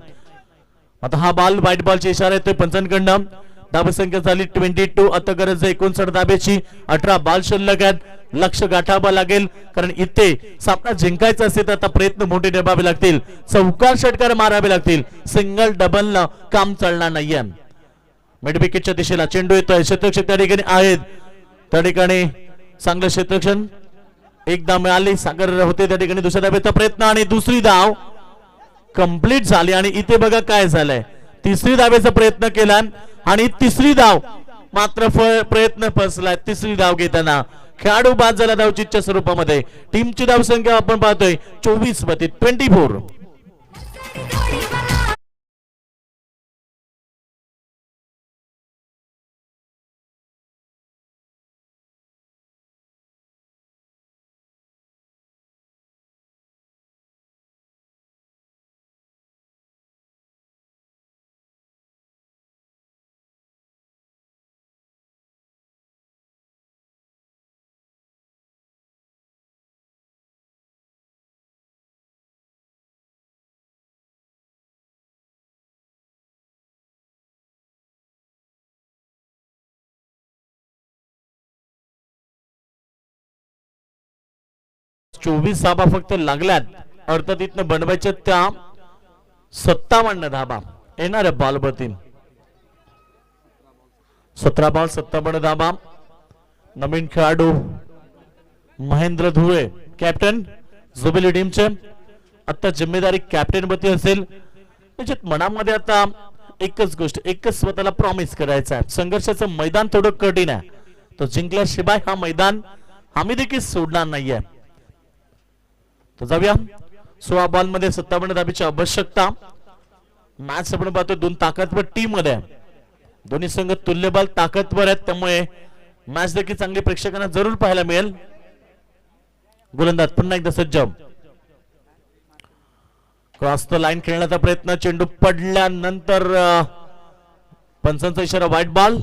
आता हा बॉल व्हाईट बॉलचा इशारा येतोय पंचांकडनं. धावसंख्या झाली 22. आता गरज 59 धाब्याची. 18 बॉल शिल्लक आहेत. लक्ष गाठावं लागेल, कारण इथे सामना जिंकायचा असेल तर आता प्रयत्न मोठे ठेवावे लागतील. चौकार षटकार मारावे लागतील. सिंगल डबल काम चालणार नाहीये. मिड विकेटच्या दिशेला चेंडू येतोय. क्षेत्ररक्षक त्या ठिकाणी आहेत, त्या ठिकाणी चांगलं क्षेत्ररक्षण. एकदा मिळाली, सागर होते त्या ठिकाणी दुसऱ्या धावेचा प्रयत्न आणि दुसरी धाव कंप्लीट झाली. आणि इथे बघा काय झालंय, तिसरी धावेचा प्रयत्न केला आणि तिसरी धाव मात्र प्रयत्न फसलाय. तिसरी धाव घेताना खेळाडू बाद झाला धावचीच्या स्वरूपामध्ये. टीमची धावसंख्या आपण पाहतोय 24 मध्ये 24. चोवीस धाबा फक्त लागल्यात, अर्थात इथनं बनवायच्या त्या 57 धाबा येणाऱ्या बॉलवरती. 17 बॉल 57 धाबा. नवीन खेळाडू महेंद्र धुळे कॅप्टन जुबिली टीमचे. आता जिम्मेदारी कॅप्टन वरती असेल. त्याच्यात मनामध्ये आता एकच गोष्ट, एकच स्वतःला प्रॉमिस करायचं आहे, संघर्षाचं मैदान थोडं कठीण आहे, तो जिंकल्याशिवाय हा मैदान आम्ही देखील सोडणार नाहीये. तर जाऊया 16 बॉल मध्ये 57 धाबीची आवश्यकता. मॅच आपण पाहतो दोन ताकदवर टीम मध्ये, दोन्ही संघ तुल्यबल ताकदवर आहेत, त्यामुळे मॅच देखील चांगली प्रेक्षकांना जरूर पाहायला मिळेल. गोलंदाज पुन्हा एकदा सज्ज. क्रॉस द लाईन खेळण्याचा प्रयत्न, चेंडू पडल्यानंतर पंचांचा इशारा व्हाईट बॉल.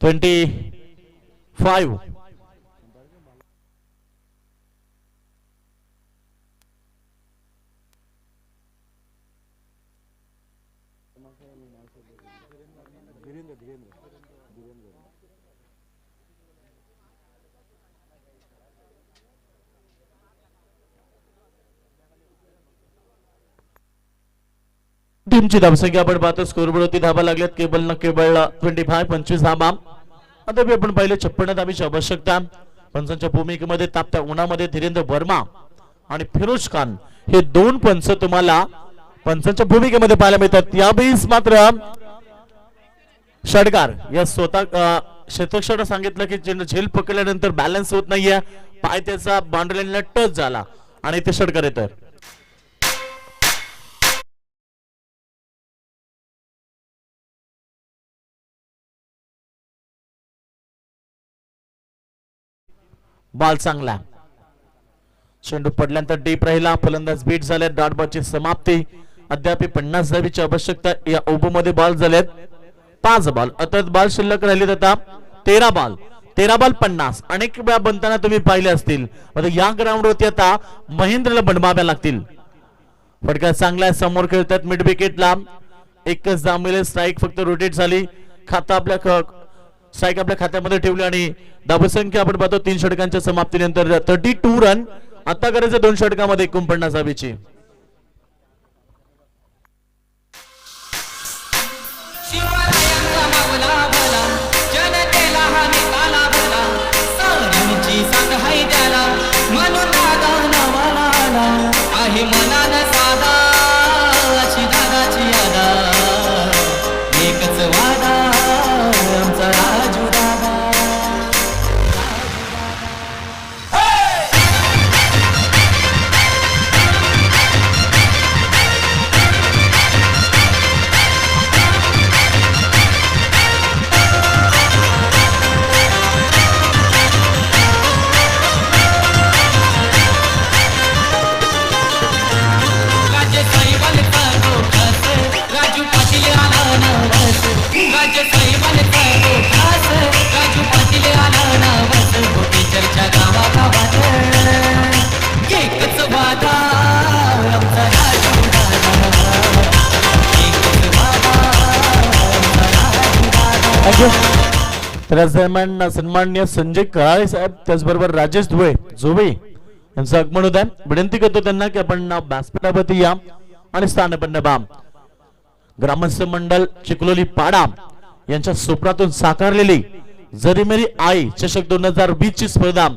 25. टीमची धावसंख्या आपण पाहतो स्कोरबोर्ड होती, धाबा लागल्यात केवळ 25 धाबा. आता आपण पाहिलं 56 धाबीची आवश्यकता. पंचांच्या भूमिकेमध्ये तापत्या उन्हामध्ये धीरेंद्र वर्मा आणि फिरोज खान हे दोन पंच तुम्हाला पंचांच्या भूमिकेमध्ये पाहायला मिळतात. यावेळीस मात्र षडकार या स्वतः शतकषट सांगितलं की झेल पकडल्यानंतर बॅलन्स होत नाहीये, पाय त्याचा बाउंड्री लाईनला टच झाला आणि ते षडकार येतं. बॉल चांगला, चेंडू पडल्यानंतर डीप राहिला, फलंदाज बीट झाले, डॉट बॉलची समाप्ती. अद्याप 50 धाबीची आवश्यकता. या ओव्हर मध्ये बॉल झालेत 5 बॉल, अतत बॉल शिल्लक राहिलेत आता 13 बॉल. 13 बॉल 50 अनेक वेळा बनताना तुम्ही पाहिले असतील. या ग्राउंड वरती आता महेंद्रला बनवाव्या लागतील. फटका चांगला आहे, समोर खेळतात मिड विकेटला. एकच धाव मिळेल, स्ट्राईक फक्त रोटेट झाली, खाता आपल्या स्ट्राईक आपल्या खात्यामध्ये ठेवली आणि धावसंख्या आपण पाहतो 3 षटकांच्या समाप्तीनंतर 32 रन. आता करायचं 2 षटकामध्ये 49 धाबीची. आहे मनान साधा अशी दादाची यादा, एकच वादा आमचा राजू दादा. दरम्यान सन्माननीय संजय कराळे साहेब, त्याचबरोबर राजेश धुळे जोबे यांचं आगमन होत आहे. विनंती करतो त्यांना की आपण व्यासपीठावरती या आणि स्थानपन्न बाम. ग्रामस्थ मंडळ चिखलोली पाडा यांच्या स्वप्नातून साकारलेली जरी मेरी आई चषक 2020 ची स्पर्धा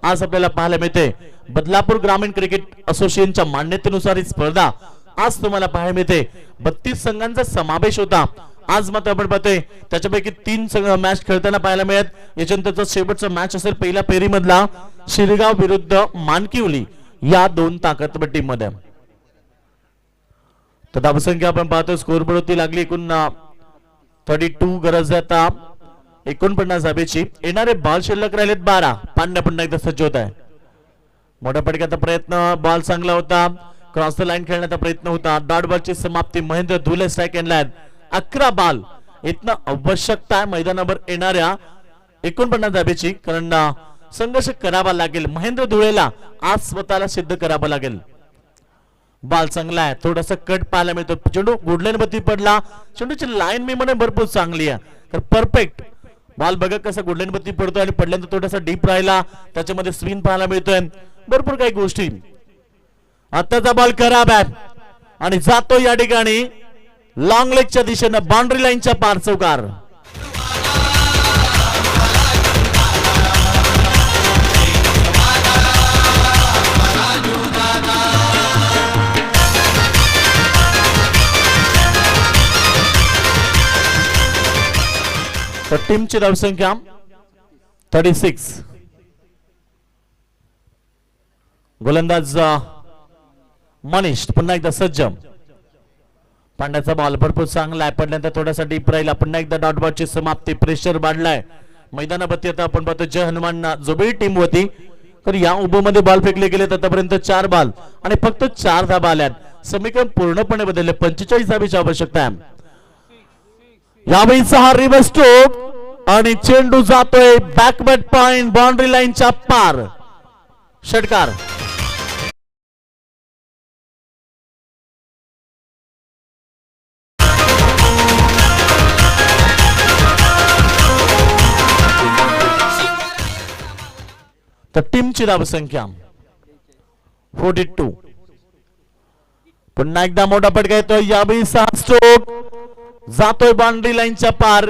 आज आपल्याला पाहायला मिळते. बदलापूर ग्रामीण क्रिकेट असोसिएशनच्या मान्यतेनुसार ही स्पर्धा आज तुम्हाला पाहायला मिळते. 32 संघांचा समावेश होता. आज मात्र आपण पाहतोय त्याच्यापैकी 3 संघ मॅच खेळताना पाहायला मिळत. याच्यानंतरचा शेवटचा मॅच असेल पहिल्या फेरीमधला शिरगाव विरुद्ध मानकिवली या 2 ताकदपट्टीमध्ये. तर धावसंख्या आपण पाहतो स्कोरबोर्ड होती लागली एकूण 32 गरज आहे आता 49 धावेची. येणारे बॉल शिल्लक राहिलेत 12. पांड्या पुन्हा एकदा सज्ज होत आहे. मोठ्या फटक्याचा प्रयत्न बॉल चांगला होता. क्रॉस द लाईन खेळण्याचा प्रयत्न होता. डॉट बॉलची समाप्ती महेंद्र धुले स्ट्राईक एंडला आहेत. 11 बॉल इथनं आवश्यकता आहे मैदानावर येणाऱ्या 49 धावेची, कारण संघर्ष करावा लागेल. महेंद्र धुळेला आज स्वतःला सिद्ध करावं लागेल. बॉल चांगला आहे. थोडासा कट पाहायला मिळतो. चेंडू गुडलाईन वरती पडला. चेंडूची लाईन मी म्हणे भरपूर चांगली आहे. तर परफेक्ट बॉल बघा कसा गुडलाईन वरती पडतोय आणि पडल्यानंतर थोडासा डीप राहिला. त्याच्यामध्ये स्विंग पाहायला मिळतोय. भरपूर काही गोष्टी. आताचा बॉल खराब आहे आणि जातो या ठिकाणी लॉंग लेगच्या दिशेनं बाउंड्री लाईनच्या पार चौकार. तर टीमची धावसंख्या 36. गोलंदाज मनीष पुन्हा एकदा सज्ज. पांड्याचा बॉल भरपूर चांगला आहे. पडल्यानंतर थोडासा डीप राहिला. पुन्हा एकदा डॉट बॉलची समाप्ती. प्रेशर वाढलाय मैदानावरती. आता आपण पाहतो जय हनुमान जोबेरी टीम होती. तर या उभोमध्ये बॉल फेकले गेले आतापर्यंत 4 बॉल आणि फक्त 4 धाबा आल्यात. समीकरण पूर्णपणे बदलले. 45 धाबीची आवश्यकता आहे. यावेळीचा हा रिव्हर्स स्ट्रोक आणि चेंडू जातोय बॅकवर्ड पॉइंट बाउंड्री लाईनच्या पार. षटकार. तर टीमची धावसंख्या 42. पुन्हा एकदा मोठा फटका येतोय. यावेळी 6 स्ट्रोक जातोय बाउंड्री लाईनच्या पार.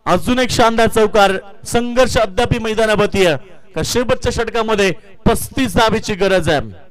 अजून एक शानदार चौकार. संघर्ष अद्याप मैदानावरती आहे. शेवटच्या षटकामध्ये 35 धावेची गरज आहे.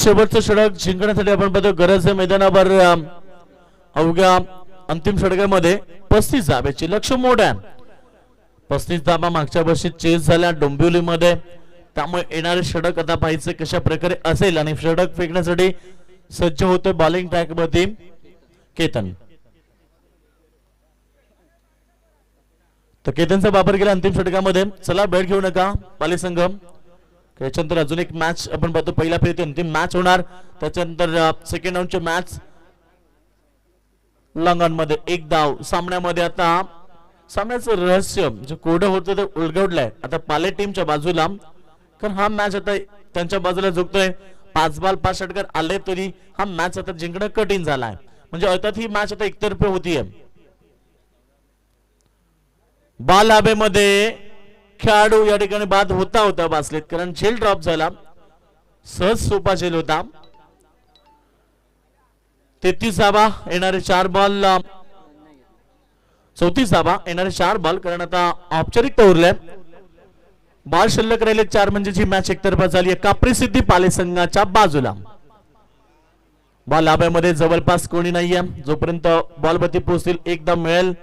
शेवटचं षटक जिंकण्यासाठी आपण बघतो गरज आहे मैदानावर. अवघ्या अंतिम षटकामध्ये 35 धाब्याची लक्ष मोठं आहे. 35 धाबा मागच्या वर्षी चेस झाल्या डोंबिवलीमध्ये. त्यामुळे येणारे षटक आता पाहायचं कशा प्रकारे असेल. आणि षटक फेकण्यासाठी सज्ज होतं बॉलिंग ट्रॅक मध्ये केतन. तर केतनचा वापर केला अंतिम षटकामध्ये. चला भेट घेऊ नका पाली संघ. त्याच्यानंतर अजून एक मॅच आपण पाहतो. पहिल्या फेरीत अंतिम मॅच होणार. त्याच्यानंतर सेकंड राऊंडचे मॅच लॉंग मध्ये 1 धाव. सामन्यामध्ये आता सामन्याचं रहस्य जे कोरडं होतं ते उलगडलंय आता पाले टीमच्या बाजूला. कारण हा मॅच आता त्यांच्या बाजूला झुकतोय. 5 बॉल 5 षटकार आले तरी हा मॅच आता जिंकणं कठीण झालाय. म्हणजे अर्थात ही मॅच आता एकतर्फी होतीये. बॉल हवेमध्ये खेळाडू या ठिकाणी बाद होता बासलेत. कारण झेल ड्रॉप झाला. सहज सोपा झेल होता. 33 धाबा येणारे 4 बॉल 34 धाबा येणारे 4 बॉल. कारण आता औपचारिकता उरल्या. बॉल शिल्लक राहिले 4 म्हणजे ही मॅच एकतर्फा झाली. कापरी सिद्धी पाले संघाच्या बाजूला. बॉल हवेमध्ये जवळपास कोणी नाहीये. जोपर्यंत बॉल वरती पोहोचतील एकदा मिळेल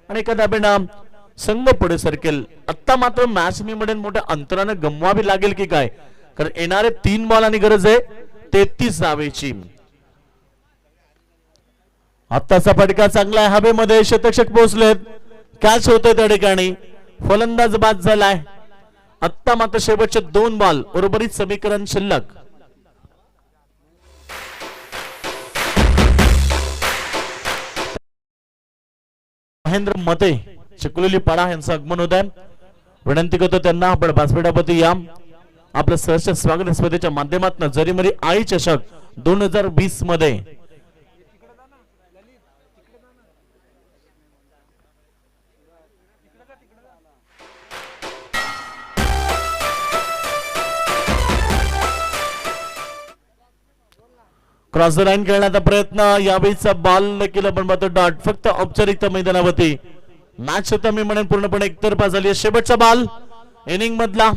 आणि एका धाब्यानं संघ पुढे सरकेल. आता मात्र मॅच मी म्हणेन मोठ्या अंतराने गमवावी लागेल की काय. कारण येणारे 3 बॉल आणि गरज आहे 33 धावेची. आत्ताचा फटका चांगला आहे. हवेमध्ये शतक्षक पोहोचलेत. कॅच होतोय त्या ठिकाणी. फलंदाज बाद झालाय. आत्ता मात्र शेवटचे 2 बॉल उर्वरित समीकरण शिल्लक. महेंद्र मते चिखलोली पाडा यांचं आगमन होत आहे. विनंती करतो त्यांना आपण व्यासपीठावरती या. आपलं सहर्ष स्वागत स्पर्धेच्या माध्यमातून जरीमरी आई चषक 2020 मध्ये क्रॉस द लाईन खेळण्याचा प्रयत्न. यावेळीचा बॉल देखील आपण पाहतो डॉट. फक्त औपचारिकता मैदानावरती मॅच होता मी म्हणेन पूर्णपणे एकतर्फा झाली. शेवटचा बॉल इनिंग मधला,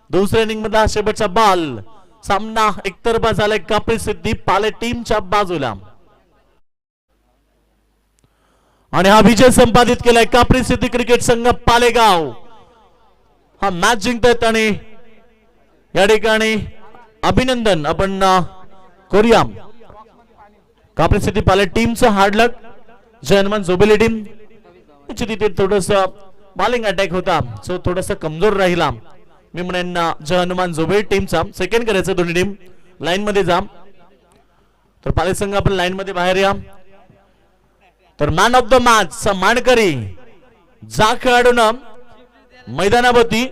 दुसऱ्या इनिंग मधला शेवटचा बॉल. सामना एकतर्फा झालाय. कापरी सिद्धी पाले टीमच्या बाजूला आणि हा विजय संपादित केलाय कापरी सिद्धी क्रिकेट संघ पालेगाव. हा मॅच जिंकतायत आणि या ठिकाणी अभिनंदन आपण करूया कापरी सिद्धी पाले टीमचं. हार्ड लक. जय हनुमान झोबेली टीम तिथे थोडस बॉलिंग अटॅक होता सो थोडस कमजोर राहिला. मी म्हणेन जय हनुमान झोबेली टीमचा सेकंड करायचं. दोन्ही टीम लाईन मध्ये जा. तर पाले संघ आपण लाईन मध्ये बाहेर या. तर मॅन ऑफ द मॅच मानकरी जा खेळाडून मैदानावरती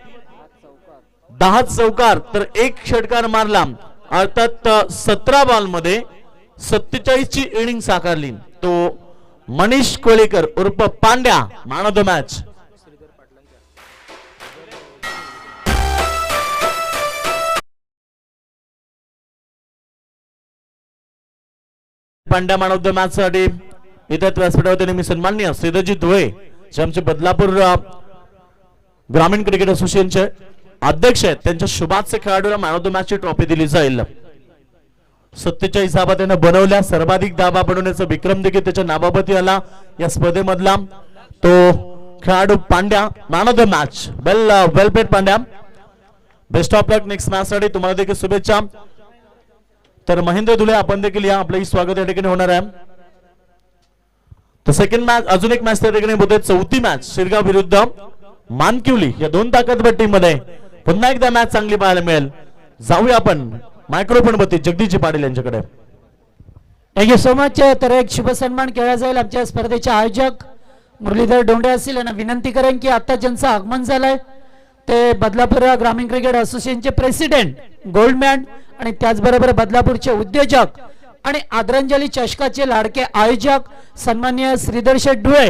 10 चौकार तर 1 षटकार मारला. अर्थात 17 बॉल मध्ये 47 ची इनिंग साकारली. तो मनीष कोळीकर उर्फ Pandya man of the match. Pandya man of the match साठी इथं व्यासपीठावरती नेहमी सन्माननीय श्रीधरजी धुळे जे आमचे बदलापूर ग्रामीण क्रिकेट असोसिएशनचे अध्यक्ष आहेत त्यांच्या शुभाचे खेळाडूला मॅन ऑफ द मॅच ची ट्रॉफी दिली जाईल. 47 धाबा त्यानं बनवल्या. सर्वाधिक धाबा बनवण्याचा विक्रम देखील त्याच्या नावावरती आला या स्पर्धेमधला. तो खेळाडू Pandya man of the match. Well played Pandya. Best of luck next match साठी. तुम्हाला देखील शुभेच्छा. तर महेंद्र धुले आपण देखील या. आपलंही स्वागत या ठिकाणी होणार आहे. तर सेकंड मॅच अजून एक मॅच त्या ठिकाणी बोलतोय. 4थी मॅच शिरगाव विरुद्ध मानकिवली या 2 ताकदवर टीम मध्ये पुन्हा एकदा मॅच चांगली पाहायला मिळेल. जाऊया आपण मायक्रोफोन वरती जगदीशजी पाटील यांच्याकडे. Thank you so much. तर एक शुभ सन्मान केला जाईल. आमच्या स्पर्धेचे आयोजक मुरलीधर डोंडे असतील यांना विनंती करेन की आता ज्यांचं आगमन झालंय ते बदलापूर ग्रामीण क्रिकेट असोसिएशनचे प्रेसिडेंट गोल्डमॅन आणि त्याचबरोबर बदलापूरचे उद्योजक आणि आदरांजली चषकाचे लाडके आयोजक सन्माननीय श्रीधर शेठ धुळे